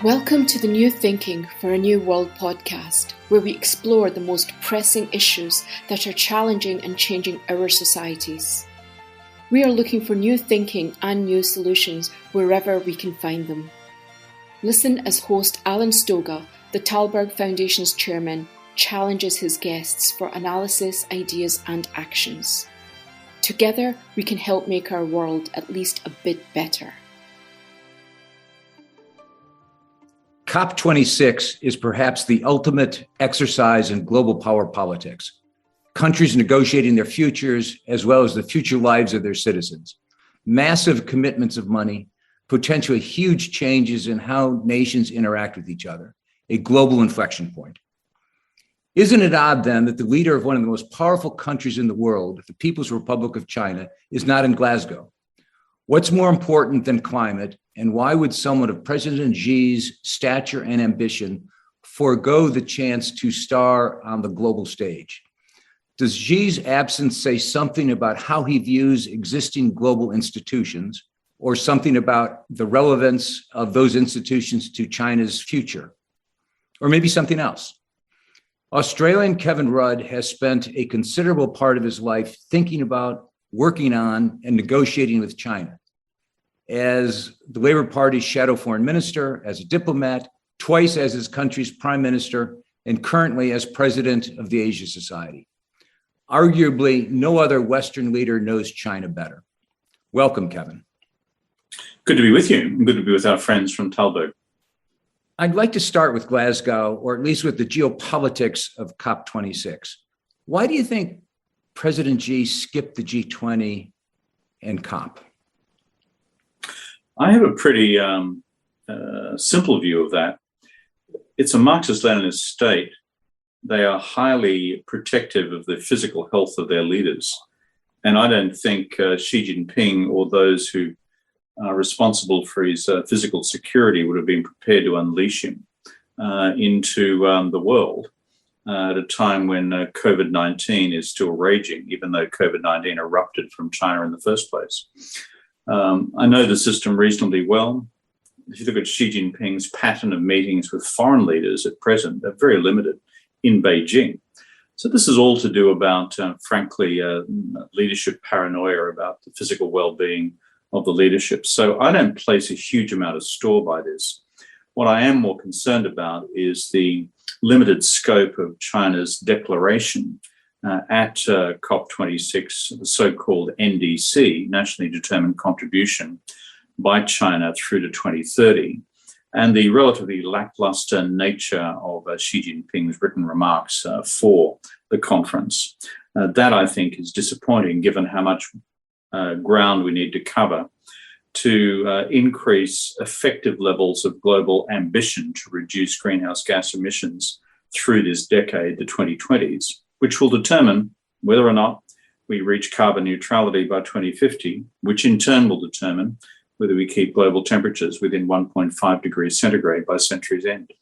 Welcome to the New Thinking for a New World podcast, where we explore the most pressing issues that are challenging and changing our societies. We are looking for new thinking and new solutions wherever we can find them. Listen as host Alan Stoga, the Talberg Foundation's chairman, challenges his guests for analysis, ideas and actions. Together, we can help make our world at least a bit better. COP26 is perhaps the ultimate exercise in global power politics. Countries negotiating their futures as well as the future lives of their citizens. Massive commitments of money, potentially huge changes in how nations interact with each other, a global inflection point. Isn't it odd then that the leader of one of the most powerful countries in the world, the People's Republic of China, is not in Glasgow? What's more important than climate, and why would someone of President Xi's stature and ambition forego the chance to star on the global stage? Does Xi's absence say something about how he views existing global institutions, or something about the relevance of those institutions to China's future? Or maybe something else? Australian Kevin Rudd has spent a considerable part of his life thinking about, working on, and negotiating with China. As the Labour Party's shadow foreign minister, as a diplomat, twice as his country's prime minister, and currently as president of the Asia Society. Arguably, no other Western leader knows China better. Welcome, Kevin. Good to be with you. Good to be with our friends from Talberg. I'd like to start with Glasgow, or at least with the geopolitics of COP26. Why do you think President Xi skipped the G20 and COP? I have a pretty simple view of that. It's a Marxist-Leninist state. They are highly protective of the physical health of their leaders. And I don't think Xi Jinping or those who are responsible for his physical security would have been prepared to unleash him into the world at a time when COVID-19 is still raging, even though COVID-19 erupted from China in the first place. I know the system reasonably well. If you look at Xi Jinping's pattern of meetings with foreign leaders at present, they're very limited in Beijing. So this is all to do about, frankly, leadership paranoia about the physical well-being of the leadership. So I don't place a huge amount of store by this. What I am more concerned about is the limited scope of China's declaration at COP26, the so-called NDC, Nationally Determined Contribution by China through to 2030, and the relatively lackluster nature of Xi Jinping's written remarks for the conference. That, I think, is disappointing given how much ground we need to cover to increase effective levels of global ambition to reduce greenhouse gas emissions through this decade, the 2020s, which will determine whether or not we reach carbon neutrality by 2050, which in turn will determine whether we keep global temperatures within 1.5 degrees centigrade by century's end.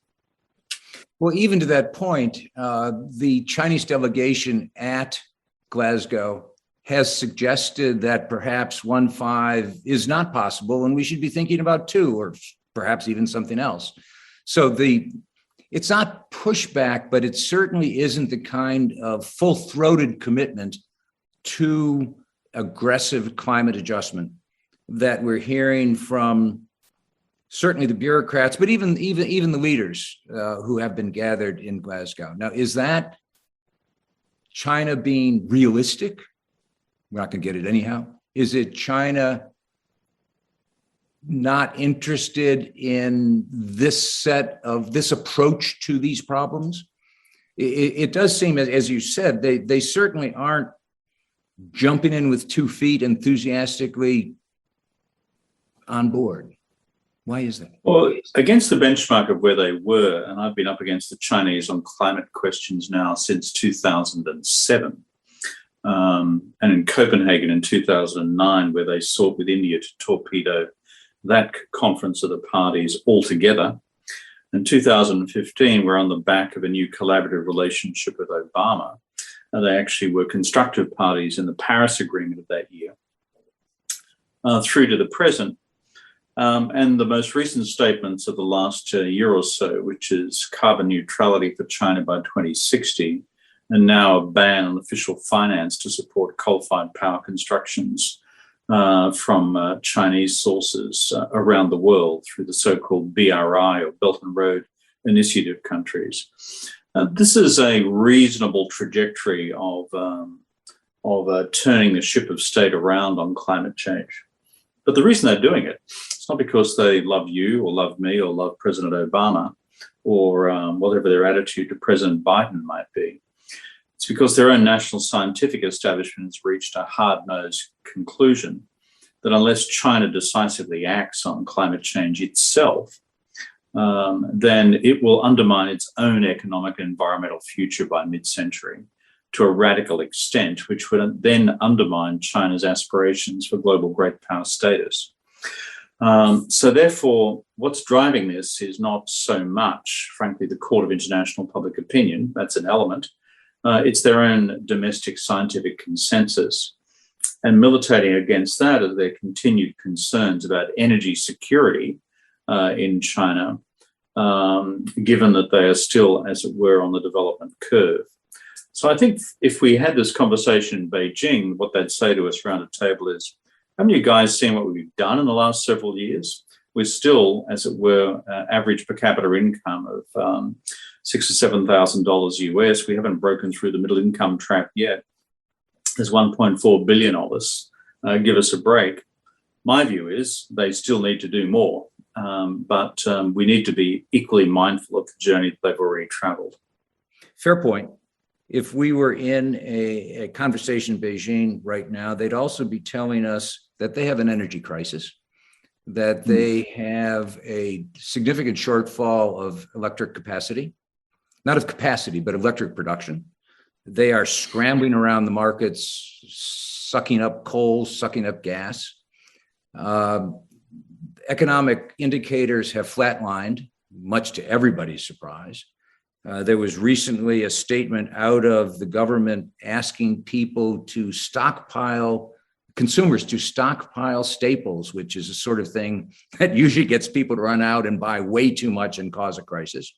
Well, even to that point, the Chinese delegation at Glasgow has suggested that perhaps 1.5 is not possible, and we should be thinking about 2, or perhaps even something else. So it's not pushback, but it certainly isn't the kind of full-throated commitment to aggressive climate adjustment that we're hearing from certainly the bureaucrats, but even the leaders who have been gathered in Glasgow. Now, is that China being realistic? We're not going to get it anyhow. Is it China not interested in this approach to these problems? It does seem, as you said, they certainly aren't jumping in with 2 feet enthusiastically on board. Why is that? Well, against the benchmark of where they were, and I've been up against the Chinese on climate questions now since 2007, and in Copenhagen in 2009, where they sought with India to torpedo that conference of the parties altogether. In 2015, we're on the back of a new collaborative relationship with Obama. And they actually were constructive parties in the Paris Agreement of that year. Through to the present, And the most recent statements of the last year or so, which is carbon neutrality for China by 2060, and now a ban on official finance to support coal-fired power constructions from Chinese sources around the world through the so-called BRI, or Belt and Road Initiative countries. This is a reasonable trajectory of turning the ship of state around on climate change. But the reason they're doing it, it's not because they love you or love me or love President Obama or whatever their attitude to President Biden might be. It's because their own national scientific establishment has reached a hard-nosed conclusion that unless China decisively acts on climate change itself, then it will undermine its own economic and environmental future by mid-century to a radical extent, which would then undermine China's aspirations for global great power status. So therefore, what's driving this is not so much, frankly, the court of international public opinion. That's an element. It's their own domestic scientific consensus. And militating against that are their continued concerns about energy security in China, given that they are still, as it were, on the development curve. So I think if we had this conversation in Beijing, what they'd say to us around a table is, haven't you guys seen what we've done in the last several years? We're still, as it were, average per capita income of $6,000 or $7,000 US. We haven't broken through the middle income trap yet. There's 1.4 billion of us. Give us a break. My view is they still need to do more, but we need to be equally mindful of the journey that they've already traveled. Fair point. If we were in a conversation in Beijing right now, they'd also be telling us that they have an energy crisis, that they have a significant shortfall of electric capacity, not of capacity, but electric production. They are scrambling around the markets, sucking up coal, sucking up gas. Economic indicators have flatlined, much to everybody's surprise. There was recently a statement out of the government asking people to stockpile, consumers to stockpile staples, which is a sort of thing that usually gets people to run out and buy way too much and cause a crisis.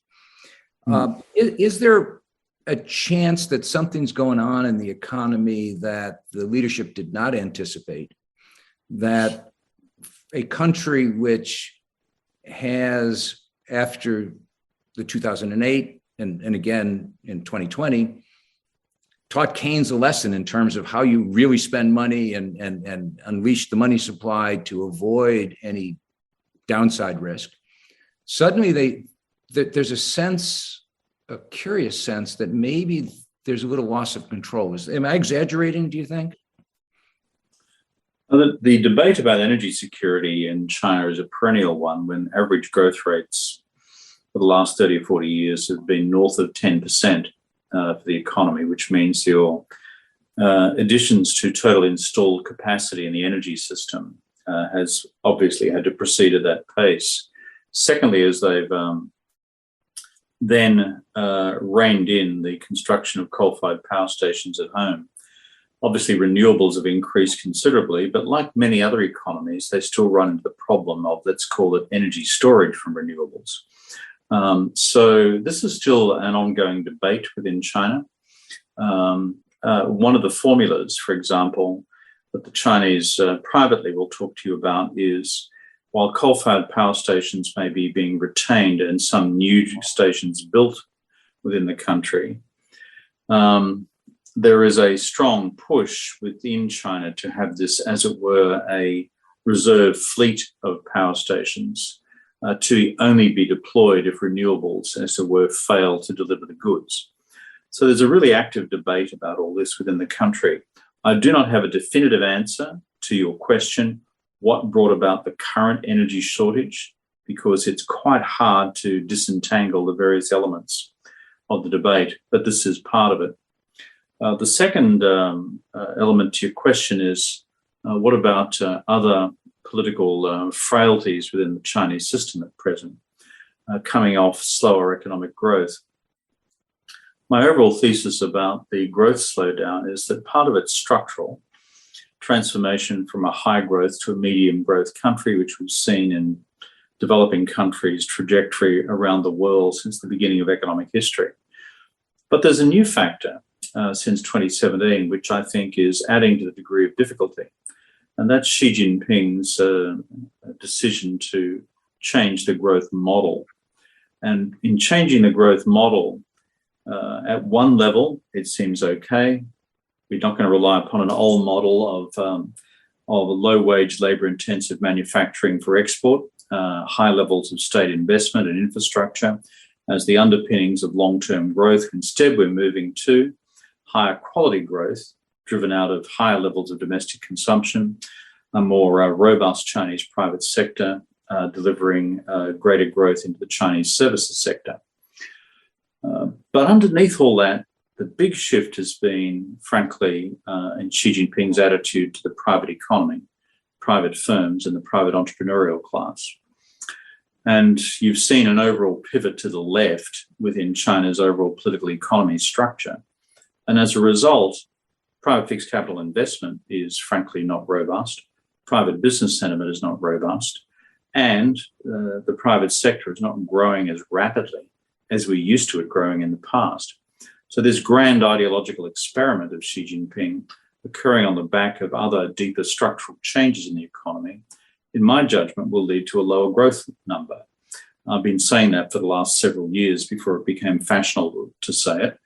Is there a chance that something's going on in the economy that the leadership did not anticipate, that a country which has, after the 2008 and again in 2020, taught Keynes a lesson in terms of how you really spend money and unleash the money supply to avoid any downside risk. Suddenly there's a curious sense that maybe there's a little loss of control. Am I exaggerating, do you think? The debate about energy security in China is a perennial one when average growth rates for the last 30 or 40 years have been north of 10% for the economy, which means your additions to total installed capacity in the energy system has obviously had to proceed at that pace. Secondly, as they've then reined in the construction of coal-fired power stations at home. Obviously, renewables have increased considerably, but like many other economies, they still run into the problem of, let's call it, energy storage from renewables. So this is still an ongoing debate within China. One of the formulas, for example, that the Chinese privately will talk to you about is, while coal-fired power stations may be being retained and some new stations built within the country, there is a strong push within China to have this, as it were, a reserve fleet of power stations to only be deployed if renewables, as it were, fail to deliver the goods. So there's a really active debate about all this within the country. I do not have a definitive answer to your question, what brought about the current energy shortage, because it's quite hard to disentangle the various elements of the debate, but this is part of it. The second element to your question is, what about other political frailties within the Chinese system at present, coming off slower economic growth? My overall thesis about the growth slowdown is that part of it's structural. transformation from a high growth to a medium growth country, which we've seen in developing countries' trajectory around the world since the beginning of economic history. But there's a new factor since 2017, which I think is adding to the degree of difficulty, and that's Xi Jinping's decision to change the growth model. And in changing the growth model, at one level, it seems okay. We're not going to rely upon an old model of low-wage, labour-intensive manufacturing for export, high levels of state investment and infrastructure as the underpinnings of long-term growth. Instead, we're moving to higher quality growth driven out of higher levels of domestic consumption, a more robust Chinese private sector, delivering greater growth into the Chinese services sector. But underneath all that, the big shift has been, frankly, in Xi Jinping's attitude to the private economy, private firms and the private entrepreneurial class. And you've seen an overall pivot to the left within China's overall political economy structure. And as a result, private fixed capital investment is frankly not robust. Private business sentiment is not robust. And the private sector is not growing as rapidly as we're used to it growing in the past. So this grand ideological experiment of Xi Jinping occurring on the back of other deeper structural changes in the economy, in my judgment, will lead to a lower growth number. I've been saying that for the last several years before it became fashionable to say it,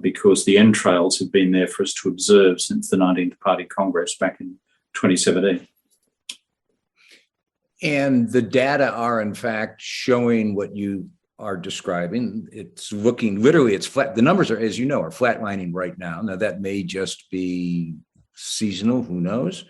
because the entrails have been there for us to observe since the 19th Party Congress back in 2017. And the data are, in fact, showing what you are describing. It's looking, literally, it's flat. The numbers are, as you know, are flatlining right now. Now, that may just be seasonal, who knows?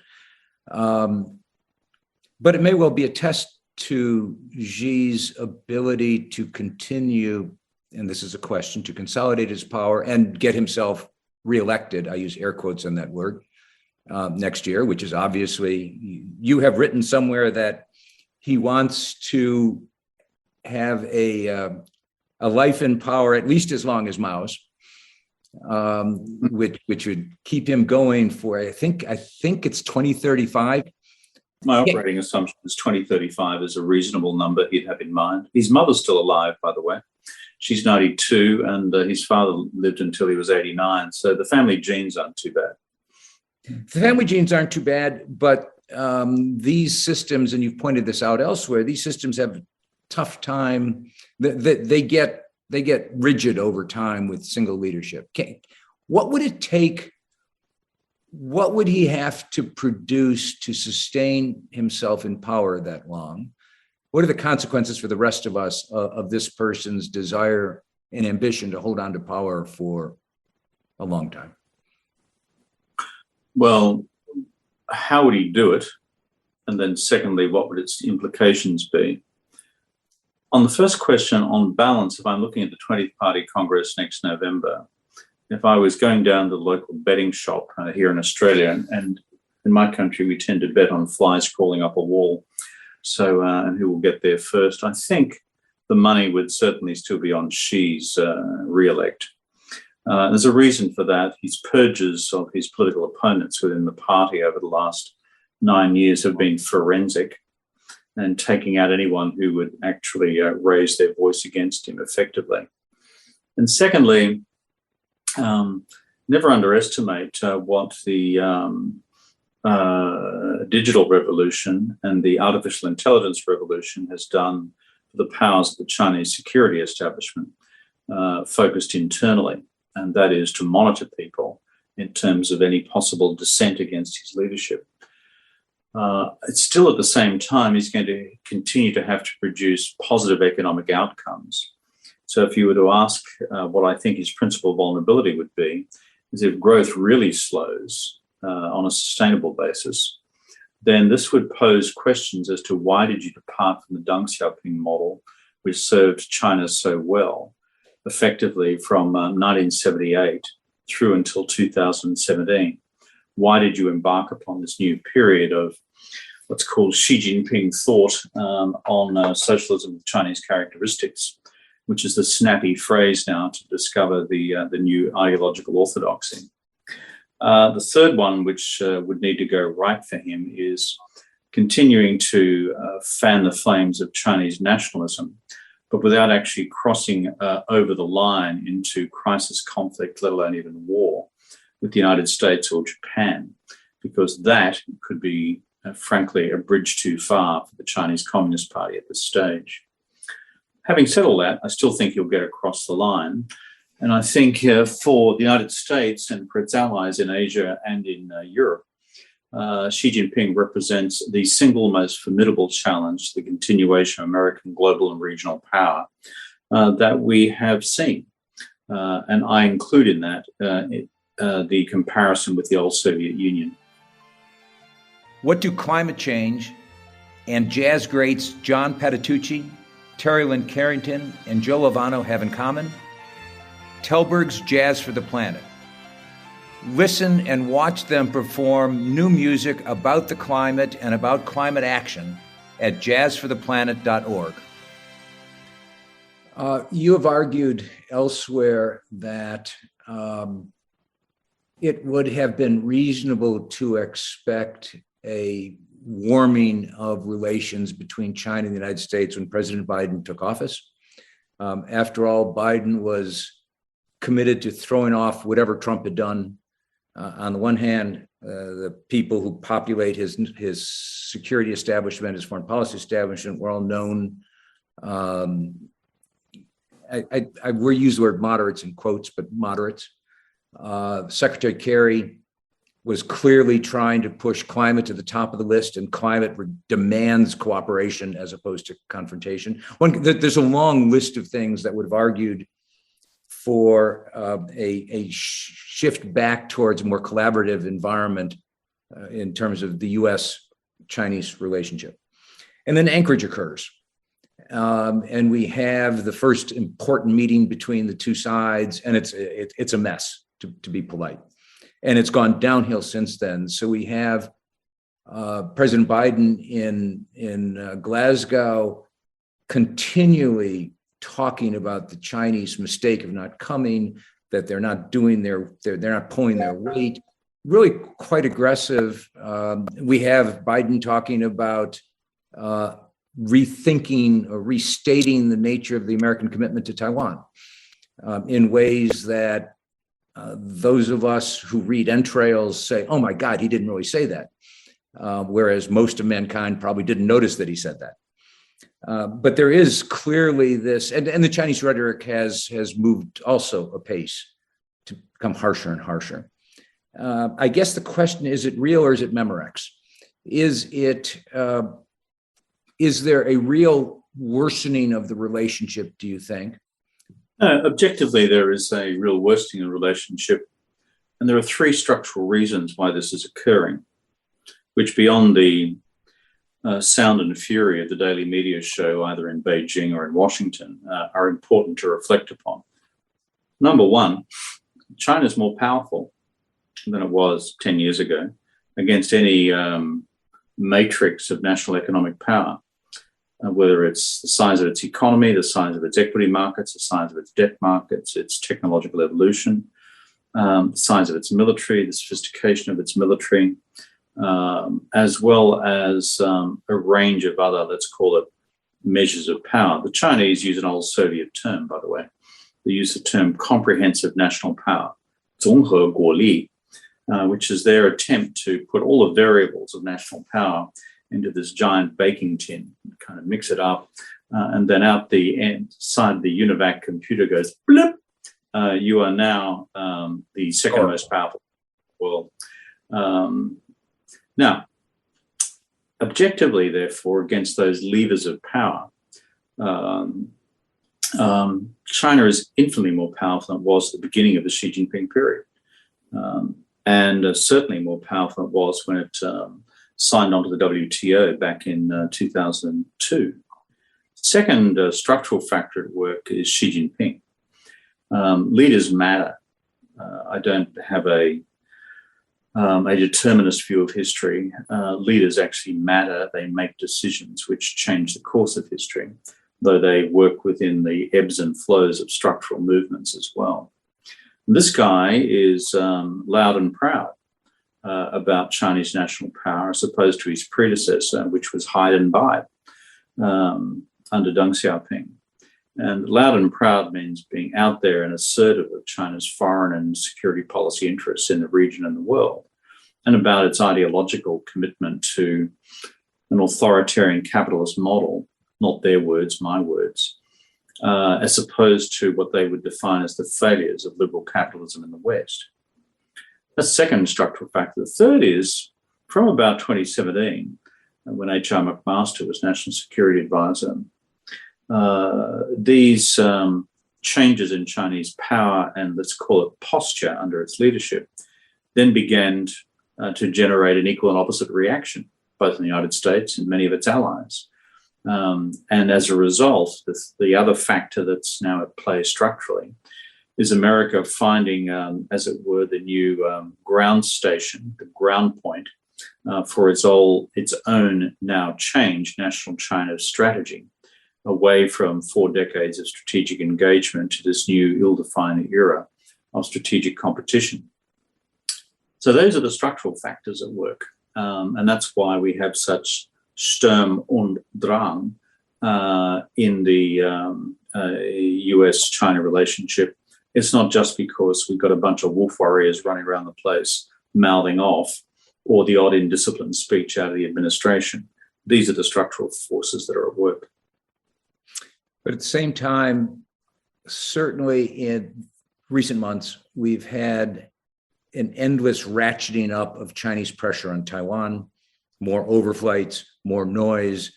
But it may well be a test to Xi's ability to continue, and this is a question, to consolidate his power and get himself reelected. I use air quotes on that word, next year, which is obviously, you have written somewhere that he wants to have a life in power at least as long as Mao's, which would keep him going for, I think it's 2035. My operating assumption is 2035 is a reasonable number he'd have in mind. His mother's still alive, by the way. She's 92, and his father lived until he was 89. So the family genes aren't too bad. The family genes aren't too bad, but these systems, and you've pointed this out elsewhere, these systems have a tough time. They get rigid over time with single leadership. What would it take? What would he have to produce to sustain himself in power that long? What are the consequences for the rest of us of this person's desire and ambition to hold on to power for a long time? Well, how would he do it? And then secondly, what would its implications be? On the first question, on balance, if I'm looking at the 20th Party Congress next November, if I was going down to the local betting shop here in Australia, and in my country, we tend to bet on flies crawling up a wall, so and who will get there first, I think the money would certainly still be on Xi's re-elect. There's a reason for that. His purges of his political opponents within the party over the last 9 years have been forensic and taking out anyone who would actually raise their voice against him effectively. And secondly, never underestimate what the digital revolution and the artificial intelligence revolution has done for the powers of the Chinese security establishment, focused internally, and that is to monitor people in terms of any possible dissent against his leadership. It's still at the same time, he's going to continue to have to produce positive economic outcomes. So if you were to ask what I think his principal vulnerability would be, is if growth really slows on a sustainable basis, then this would pose questions as to why did you depart from the Deng Xiaoping model, which served China so well, effectively from 1978 through until 2017. Why did you embark upon this new period of what's called Xi Jinping thought on socialism with Chinese characteristics, which is the snappy phrase now to discover the new ideological orthodoxy? The third one, which would need to go right for him, is continuing to fan the flames of Chinese nationalism, but without actually crossing over the line into crisis, conflict, let alone even war with the United States or Japan, because that could be, frankly, a bridge too far for the Chinese Communist Party at this stage. Having said all that, I still think he'll get across the line. And I think for the United States and for its allies in Asia and in Europe, Xi Jinping represents the single most formidable challenge to the continuation of American global and regional power that we have seen. And I include in that the comparison with the old Soviet Union. What do climate change and jazz greats John Patitucci, Terry Lynn Carrington, and Joe Lovano have in common? Tellberg's Jazz for the Planet. Listen and watch them perform new music about the climate and about climate action at jazzfortheplanet.org. You have argued elsewhere that it would have been reasonable to expect a warming of relations between China and the United States when President Biden took office. After all, Biden was committed to throwing off whatever Trump had done. On the one hand, the people who populate his security establishment, his foreign policy establishment, were all known. We use the word moderates in quotes, but moderates. Secretary Kerry was clearly trying to push climate to the top of the list, and climate demands cooperation as opposed to confrontation. There's a long list of things that would have argued for a shift back towards a more collaborative environment in terms of the U.S.-Chinese relationship. And then Anchorage occurs. And we have the first important meeting between the two sides, and it's a mess, to be polite. And it's gone downhill since then. So we have President Biden in Glasgow continually talking about the Chinese mistake of not coming, that they're not doing they're not pulling their weight. Really quite aggressive. We have Biden talking about rethinking or restating the nature of the American commitment to Taiwan in ways that those of us who read entrails say, oh my God, he didn't really say that. Whereas most of mankind probably didn't notice that he said that. But there is clearly this, and the Chinese rhetoric has moved also apace to become harsher and harsher. I guess the question, is it real or is it Memorex? Is there a real worsening of the relationship, do you think? Objectively, there is a real worsening of the relationship. And there are three structural reasons why this is occurring, which beyond the sound and fury of the daily media show, either in Beijing or in Washington, are important to reflect upon. Number one, China is more powerful than it was 10 years ago against any matrix of national economic power, whether it's the size of its economy, the size of its equity markets, the size of its debt markets, its technological evolution, the size of its military, the sophistication of its military, as well as a range of other, let's call it, measures of power. The Chinese use an old Soviet term, by the way. They use the term comprehensive national power, 综合国力, which is their attempt to put all the variables of national power into this giant baking tin, kind of mix it up, and then out the end side of the UNIVAC computer goes, blip, you are now the second most powerful world. Now, objectively, therefore, against those levers of power, China is infinitely more powerful than it was at the beginning of the Xi Jinping period, and certainly more powerful than it was when it signed onto the WTO back in 2002. Second structural factor at work is Xi Jinping. Leaders matter. I don't have a determinist view of history. Leaders actually matter. They make decisions which change the course of history, though they work within the ebbs and flows of structural movements as well. This guy is loud and proud about Chinese national power as opposed to his predecessor, which was hide and bide under Deng Xiaoping. And loud and proud means being out there and assertive of China's foreign and security policy interests in the region and the world, and about its ideological commitment to an authoritarian capitalist model, not their words, my words, as opposed to what they would define as the failures of liberal capitalism in the West. That's the second structural factor. The third is from about 2017, when H.R. McMaster was National Security Advisor, these changes in Chinese power and, let's call it, posture under its leadership then began to generate an equal and opposite reaction, both in the United States and many of its allies. And as a result, the other factor that's now at play structurally is America finding, as it were, the new ground station, the ground point for its own now changed national China strategy, away from 4 decades of strategic engagement to this new ill-defined era of strategic competition. So those are the structural factors at work. And that's why we have such Sturm und Drang in the US-China relationship. It's not just because we've got a bunch of wolf warriors running around the place mouthing off, or the odd indisciplined speech out of the administration. These are the structural forces that are at work. But at the same time, certainly in recent months, we've had an endless ratcheting up of Chinese pressure on Taiwan, more overflights, more noise.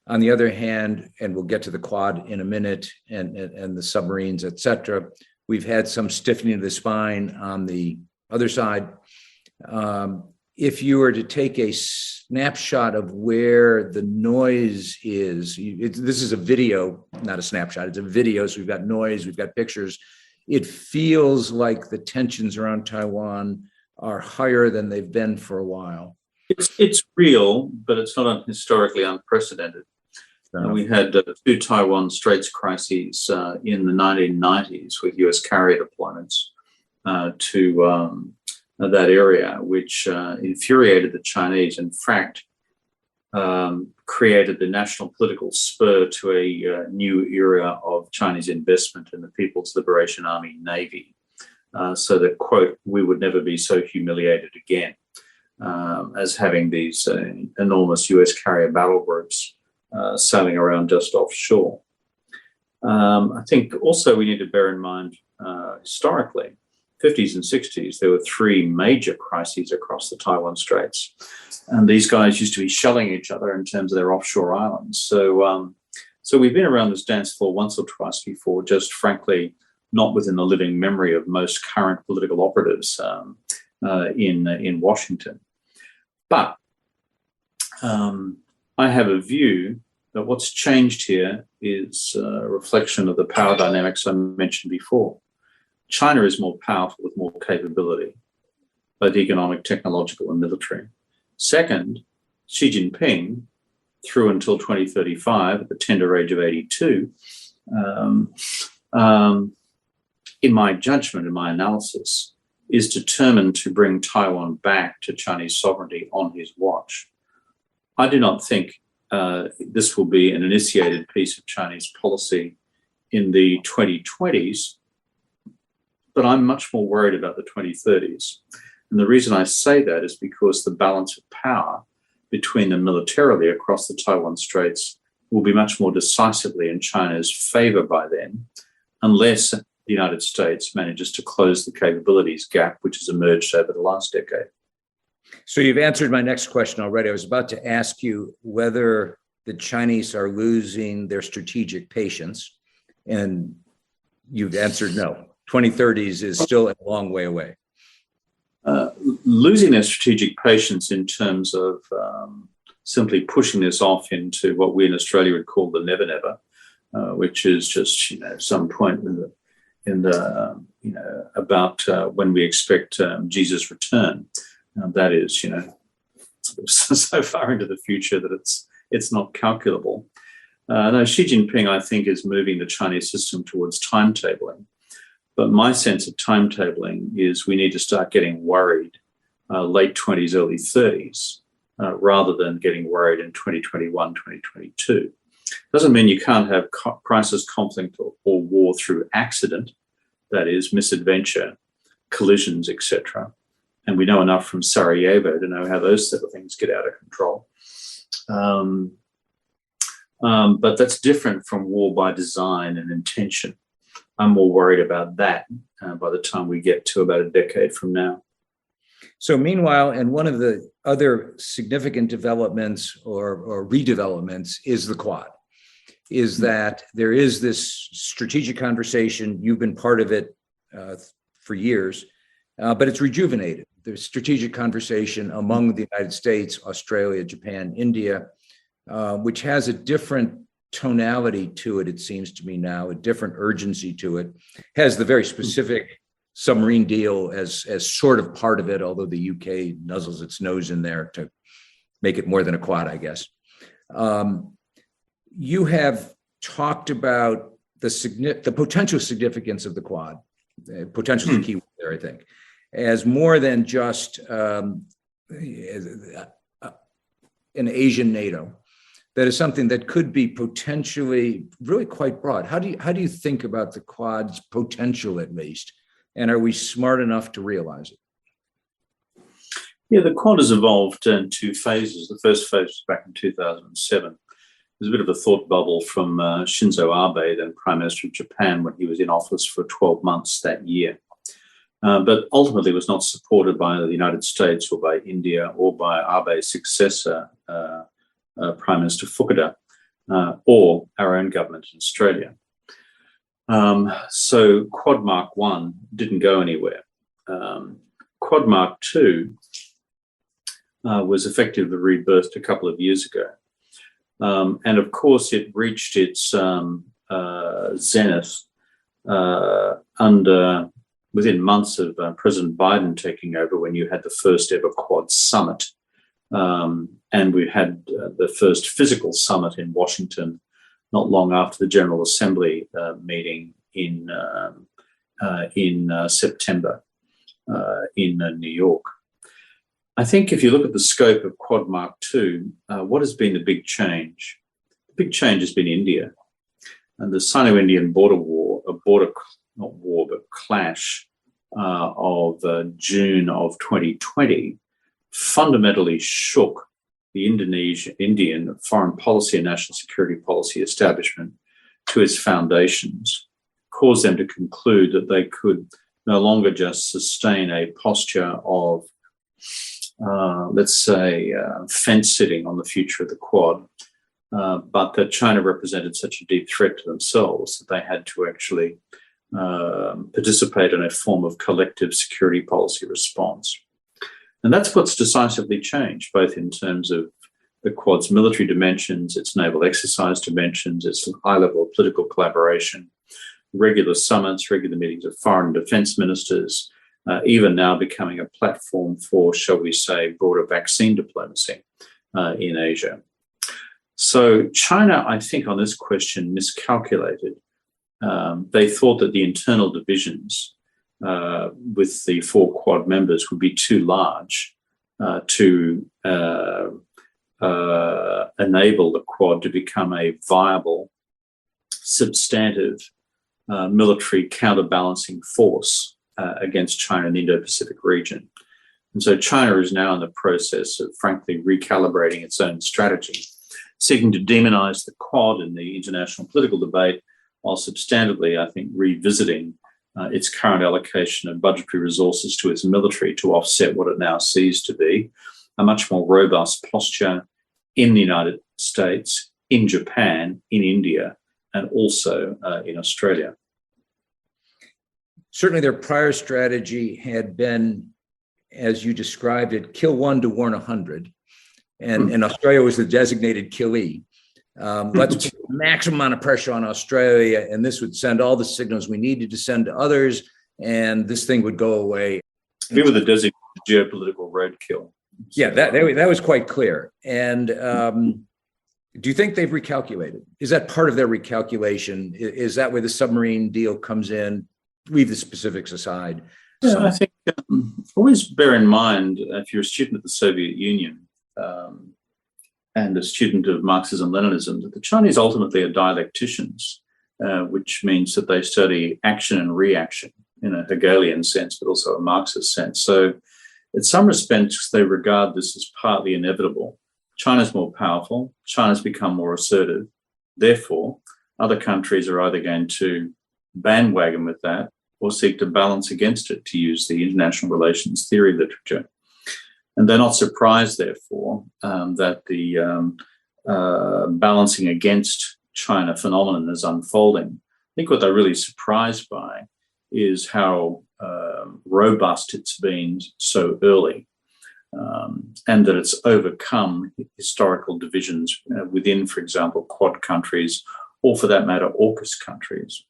On the other hand, and we'll get to the Quad in a minute, and the submarines, et cetera, we've had some stiffening of the spine on the other side. If you were to take a snapshot of where the noise is, this is a video, not a snapshot, it's a video, so we've got noise, we've got pictures. It feels like the tensions around Taiwan are higher than they've been for a while. It's real, but it's not historically unprecedented. We had 2 Taiwan Straits crises in the 1990s with US carrier deployments to that area, which infuriated the Chinese. In fact, created the national political spur to a new era of Chinese investment in the People's Liberation Army Navy, so that, quote, we would never be so humiliated again as having these enormous US carrier battle groups sailing around just offshore. I think also we need to bear in mind historically, 50s and 60s, there were 3 major crises across the Taiwan Straits. And these guys used to be shelling each other in terms of their offshore islands. So we've been around this dance floor once or twice before, just frankly, not within the living memory of most current political operatives in Washington. But I have a view that what's changed here is a reflection of the power dynamics I mentioned before. China is more powerful with more capability, both economic, technological, and military. Second, Xi Jinping, through until 2035, at the tender age of 82, in my judgment, in my analysis, is determined to bring Taiwan back to Chinese sovereignty on his watch. I do not think this will be an initiated piece of Chinese policy in the 2020s, but I'm much more worried about the 2030s. And the reason I say that is because the balance of power between them militarily across the Taiwan Straits will be much more decisively in China's favor by then, unless the United States manages to close the capabilities gap which has emerged over the last decade. So you've answered my next question already. I was about to ask you whether the Chinese are losing their strategic patience, and you've answered no. 2030s is still a long way away. Losing their strategic patience in terms of simply pushing this off into what we in Australia would call the never never, which is just some point in the about when we expect Jesus' return. That is so far into the future that it's not calculable. No, Xi Jinping, I think, is moving the Chinese system towards timetabling. But my sense of timetabling is we need to start getting worried late 20s, early 30s, rather than getting worried in 2021, 2022. Doesn't mean you can't have crisis, conflict, or war through accident, that is, misadventure, collisions, etc. And we know enough from Sarajevo to know how those sort of things get out of control. But that's different from war by design and intention. I'm more worried about that by the time we get to about a decade from now. So meanwhile, and one of the other significant developments or redevelopments is the Quad, is that there is this strategic conversation. You've been part of it for years, but it's rejuvenated. There's strategic conversation among the United States, Australia, Japan, India, which has a different tonality to it, it seems to me now, a different urgency to it, has the very specific submarine deal as sort of part of it, although the UK nuzzles its nose in there to make it more than a Quad, I guess. You have talked about the potential significance of the Quad, potential is the key word there, I think, as more than just an Asian NATO. That is something that could be potentially really quite broad. How do you think about the Quad's potential, at least? And are we smart enough to realize it? Yeah, the Quad has evolved in two phases. The first phase was back in 2007. There's a bit of a thought bubble from Shinzo Abe, then Prime Minister of Japan, when he was in office for 12 months that year. But ultimately was not supported by the United States or by India or by Abe's successor, Prime Minister Fukuda, or our own government in Australia. So Quad Mark 1 didn't go anywhere. Quad Mark 2 was effectively rebirthed a couple of years ago. And of course, it reached its zenith within months of President Biden taking over, when you had the first ever Quad summit. And we had the first physical summit in Washington not long after the General Assembly meeting in September in New York. I think if you look at the scope of Quad Mark II, what has been the big change? The big change has been India. And the Sino-Indian border war, clash of June of 2020 fundamentally shook the Indian foreign policy and national security policy establishment to its foundations, caused them to conclude that they could no longer just sustain a posture of, fence sitting on the future of the Quad, but that China represented such a deep threat to themselves that they had to actually participate in a form of collective security policy response. And that's what's decisively changed, both in terms of the Quad's military dimensions, its naval exercise dimensions, its high level of political collaboration, regular summits, regular meetings of foreign and defense ministers, even now becoming a platform for, shall we say, broader vaccine diplomacy in Asia. So China, I think, on this question miscalculated. They thought that the internal divisions with the four Quad members would be too large to enable the Quad to become a viable, substantive military counterbalancing force against China in the Indo-Pacific region. And so China is now in the process of, frankly, recalibrating its own strategy, seeking to demonize the Quad in the international political debate, while substantively, I think, revisiting its current allocation of budgetary resources to its military to offset what it now sees to be a much more robust posture in the United States, in Japan, in India, and also in Australia. Certainly their prior strategy had been, as you described it, kill one to warn 100. And Australia was the designated killee. Let's put the maximum amount of pressure on Australia, and this would send all the signals we needed to send to others, and this thing would go away. We were the designated geopolitical roadkill. Yeah, that was quite clear. And do you think they've recalculated? Is that part of their recalculation? Is that where the submarine deal comes in? leave the specifics aside. Yeah, I think always bear in mind, if you're a student of the Soviet Union and a student of Marxism-Leninism, that the Chinese ultimately are dialecticians, which means that they study action and reaction in a Hegelian sense, but also a Marxist sense. So in some respects, they regard this as partly inevitable. China's more powerful. China's become more assertive. Therefore, other countries are either going to bandwagon with that or seek to balance against it, to use the international relations theory literature. And they're not surprised, therefore, that the balancing against China phenomenon is unfolding. I think what they're really surprised by is how robust it's been so early, and that it's overcome historical divisions within, for example, Quad countries, or for that matter, AUKUS countries.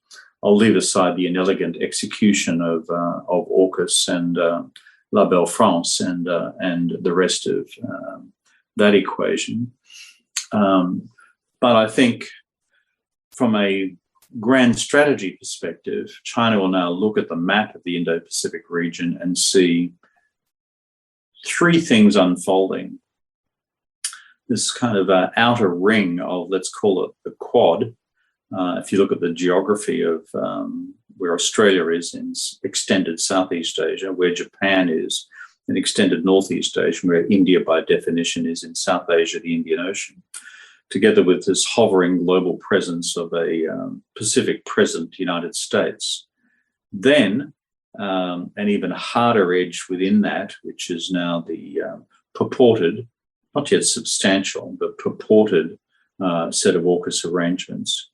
I'll leave aside the inelegant execution of AUKUS and La Belle France and the rest of that equation. But I think from a grand strategy perspective, China will now look at the map of the Indo-Pacific region and see three things unfolding. This kind of outer ring of, let's call it the Quad. If you look at the geography of where Australia is in extended Southeast Asia, where Japan is in extended Northeast Asia, where India by definition is in South Asia, the Indian Ocean, together with this hovering global presence of a Pacific present United States. Then an even harder edge within that, which is now the purported, not yet substantial, but purported set of AUKUS arrangements.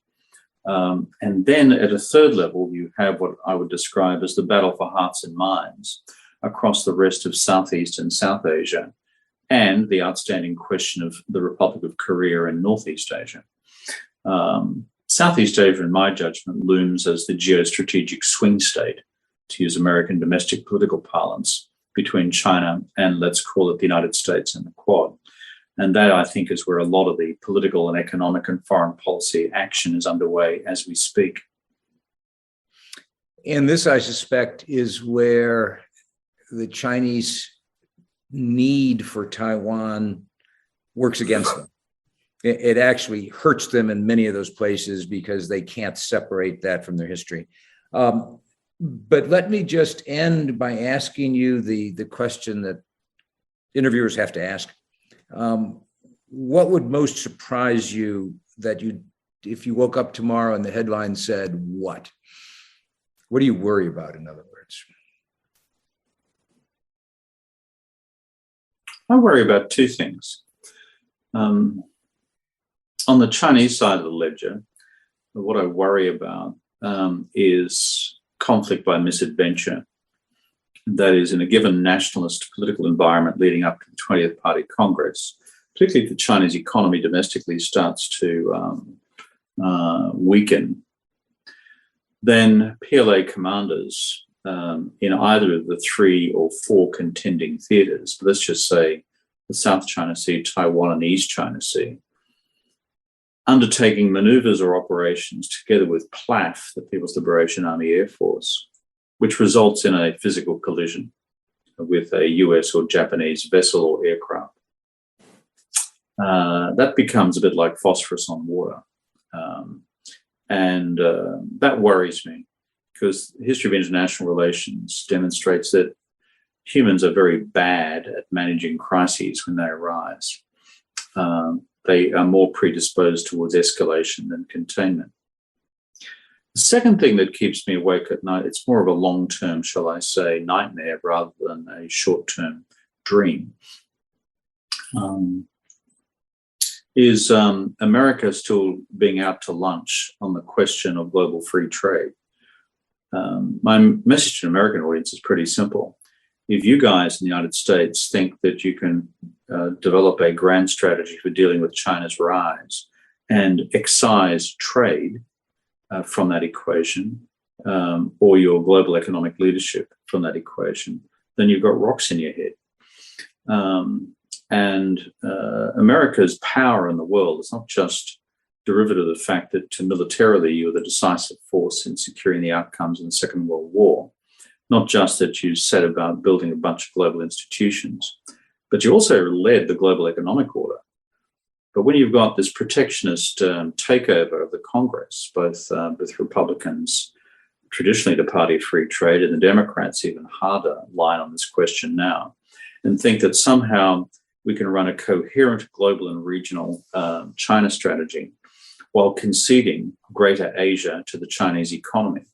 And then at a third level, you have what I would describe as the battle for hearts and minds across the rest of Southeast and South Asia, and the outstanding question of the Republic of Korea and Northeast Asia. Southeast Asia, in my judgment, looms as the geostrategic swing state, to use American domestic political parlance, between China and, let's call it, the United States and the Quad. And that, I think, is where a lot of the political and economic and foreign policy action is underway as we speak. And this, I suspect, is where the Chinese need for Taiwan works against them. It actually hurts them in many of those places because they can't separate that from their history. But let me just end by asking you the question that interviewers have to ask. What would most surprise you that if you woke up tomorrow and the headline said, what? What do you worry about, in other words? I worry about two things. On the Chinese side of the ledger, what I worry about is conflict by misadventure. That is, in a given nationalist political environment leading up to the 20th Party Congress, particularly if the Chinese economy domestically starts to weaken, then PLA commanders in either of the 3 or 4 contending theatres, but let's just say the South China Sea, Taiwan, and the East China Sea, undertaking manoeuvres or operations together with PLAF, the People's Liberation Army Air Force, which results in a physical collision with a US or Japanese vessel or aircraft. That becomes a bit like phosphorus on water. And that worries me, because the history of international relations demonstrates that humans are very bad at managing crises when they arise. They are more predisposed towards escalation than containment. The second thing that keeps me awake at night, it's more of a long-term, shall I say, nightmare rather than a short-term dream, is America still being out to lunch on the question of global free trade. My message to an American audience is pretty simple. If you guys in the United States think that you can develop a grand strategy for dealing with China's rise and excise trade from that equation, or your global economic leadership from that equation, then you've got rocks in your head. And America's power in the world is not just derivative of the fact that militarily you were the decisive force in securing the outcomes in the Second World War. Not just that you set about building a bunch of global institutions, but you also led the global economic order. But when you've got this protectionist takeover of the Congress, both with Republicans, traditionally the party of free trade, and the Democrats, even harder line on this question now, and think that somehow we can run a coherent global and regional China strategy while conceding greater Asia to the Chinese economy.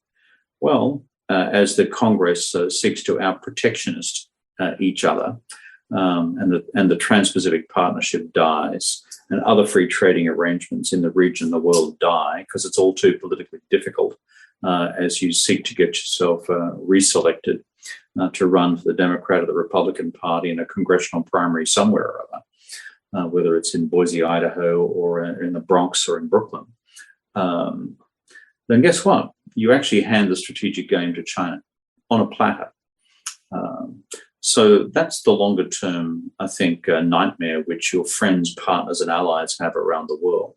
Well, as the Congress seeks to out-protectionist each other, and the Trans-Pacific Partnership dies, and other free trading arrangements in the region and the world die because it's all too politically difficult as you seek to get yourself reselected to run for the Democrat or the Republican Party in a congressional primary somewhere or other, whether it's in Boise, Idaho, or in the Bronx or in Brooklyn. Then guess what? You actually hand the strategic game to China on a platter. So that's the longer term, I think, nightmare which your friends, partners, and allies have around the world,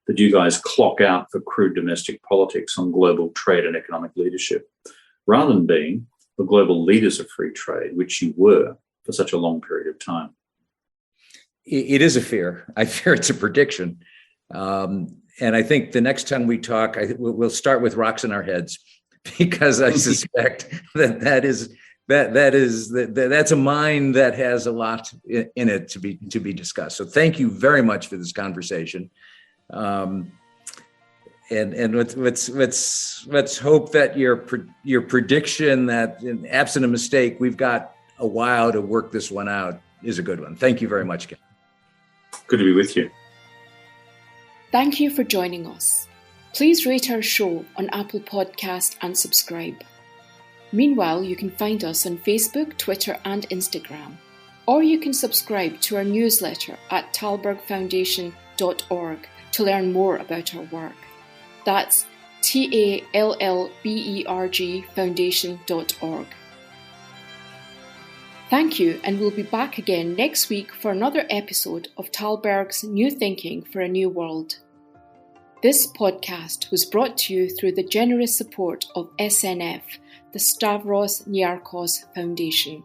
that you guys clock out for crude domestic politics on global trade and economic leadership, rather than being the global leaders of free trade, which you were for such a long period of time. It is a fear. I fear it's a prediction. And I think the next time we talk, we'll start with rocks in our heads, because I suspect that's a mind that has a lot in it to be discussed. So thank you very much for this conversation. And let's hope that your prediction that, absent a mistake, we've got a while to work this one out is a good one. Thank you very much, Ken. Good to be with you. Thank you for joining us. Please rate our show on Apple Podcast and subscribe. Meanwhile, you can find us on Facebook, Twitter, and Instagram, or you can subscribe to our newsletter at tallbergfoundation.org to learn more about our work. That's TALLBERG foundation.org. Thank you, and we'll be back again next week for another episode of Tallberg's New Thinking for a New World. This podcast was brought to you through the generous support of SNF, the Stavros Niarchos Foundation.